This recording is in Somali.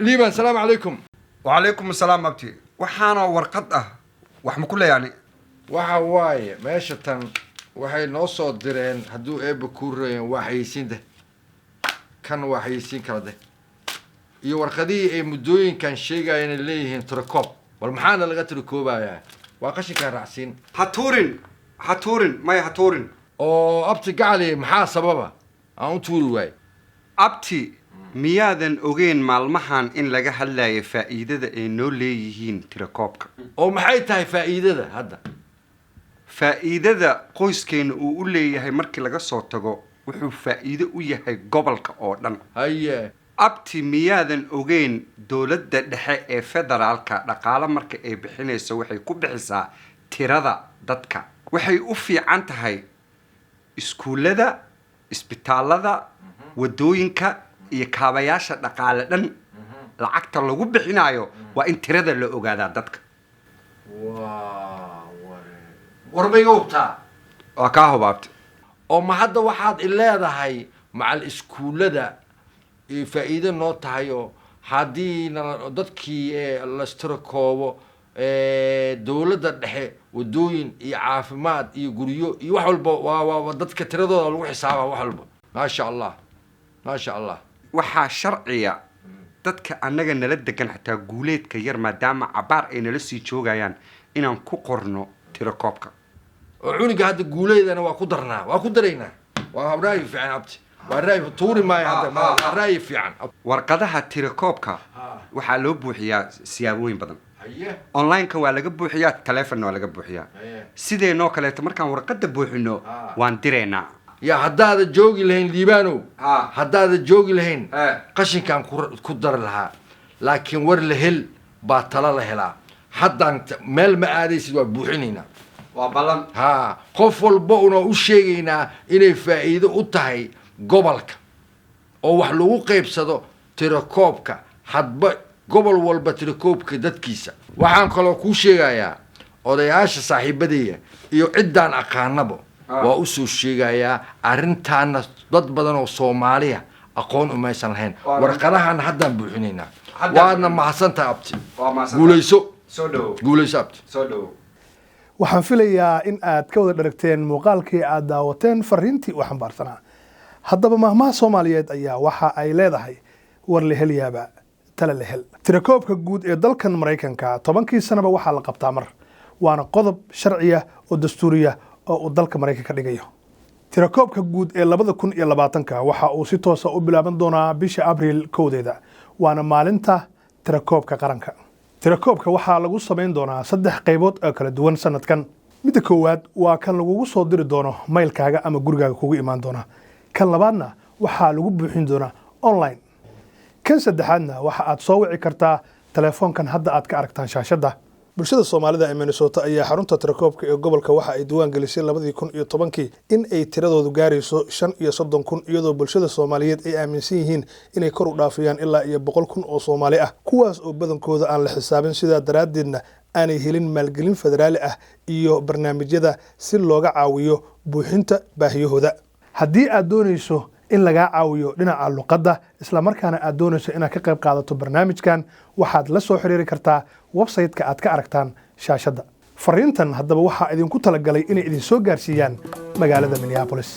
ليبان السلام عليكم. وعليكم السلام أبتي. وحنا ورقة وحنا كله يعني وحواي ماشي تن وحي نوصل درين هدو إيه بكورين وحيسين ده كان وحيسين كده يورقدي إيه مدوين كان شيء يعني اللي هن تركوب والمحانة اللي قتلوا كوبا يعني وقش كان راسين هتورن ما هتورن أو أبتي قالي محا سببها أو تورواي أبتي miyaadan ogeyn maalmahan in laga hadlayo faa'iidada ay noo leeyihiin tirakoobka oo maxay tahay faa'iidada hadda faa'iidada qoyskeena uu u leeyahay markii laga soo tago wuxuu faa'iido u yahay gobolka oo dhan haye abti miyaadan ogeyn dawladda dhexe ee federaalka dhaqaale marka ay bixinayso waxay ku bixisaa tirada dadka waxay u fiican tahay iskuulada isbitaalada wadooyinka iyo kaabayaasha dhaqaale dhan lacagta lagu bixinayo waa in tirada la ogaadaa dadka warbayga hubtaa waa kaa hubaabta oo ma hadda waxaad ileedahay macal iskuulada faa'iido noo tahay oo haddii dadkii la istirokoobo dawladda dhexe wadooyin iyo caafimaad iyo guryo iyo wax walba waa dadka tiradooda lagu xisaabaa wax walba maasha allah maasha allah waxaa sharciya dadka annaga nala degan xataa guuleedka yar maadaama cabaar ay nala sii joogayaan inaan ku qorno tirakoobka oo cuniga hadda guuleedana waa ku darnaa waa ku daraynaa waa raayi fiican abti waa raayi tuuri maayo hadda waa raayi fiican warqadaha tirakoobka waxaa loo buuxiyaa siyaabooyin badan online-ka waa laga buuxiyaa telefoon waa laga buuxiyaa sideenoo kaleeto markaan warqada buuxino waan direynaa يا هداد جوجي لهين ليبانو هداد جوجي لهين قشن كان كدر لها لكن ور لهل باطل لهلا حتى أنت مال ما أدري وبوحنينا وبلن ها قفل بقنا وشينا إني فائدة أطهي قبلك أو وحلو قيب صدو تركوبك حد قبل والبتركوبك دت كيسة وحن كلو كوشيا أودياش صاحب بديه يعدان أقانبو waa u soo sheegayaa arintaana dad badan oo Soomaaliya aqoon uma aysan lahayn warqadahan haddaan buuxinaynaa waadna mahadsantahay abti guuleyso abti soo dhow waxaan filayaa in aad ka wada dharagteen muuqaalkii aad daawateen fariintii u xambaarsanaa haddaba mahmaha Soomaaliyeed ayaa waxa ay leedahay war la helyaaba tala la hel tirakoobka guud ee dalkan Mareykanka 10 sanaba waxa la qabtaa mar waana qodob sharciya oo dastuuriya oo dalka Mareykanka dhigayo tirakoobka guud ee 2020 waxa uu si toos ah u bilaaban doonaa bisha Abriil 1 waana maalinta tirakoobka qaranka tirakoobka waxa lagu sameyn doonaa 3 qaybood oo kala duwan sanadkan midda koowaad waa kan lagu soo diri doono mailkaaga ama gurigaaga kugu imaan doona kan labaadna waxa lagu buuxin doonaa online kan saddexaadna waxa aad soo wici kartaa telefoonkan hadda aad ka aragtaan shaashada bulshada Soomaalida ee Minnesota ayaa xarunta tirakoobka ee gobolka waxa ay diiwaan gelisay 2010 in ay tiradoodu gaarayso 35,000 iyadoo bulshada Soomaaliyeed ay aaminsan yihiin inay kor u dhaafayaan ilaa 100,000 oo Soomaali ah kuwaas oo badankooda aan la xisaabin sida daraadeedna aanay helin maalgelin federaali ah iyo barnaamijyada si looga caawiyo buuxinta baahiyahooda haddii aad doonayso in laga caawiyo dhinaca luqadda isla markaana aad doonayso inaad ka qayb qaadato barnaamijkan waxaad la soo xiriiri kartaa website-ka aad ka aragtaan shaashada fariintan haddaba waxa idinku talagalay inay idin soo gaarsiiyaan magaalada Minneapolis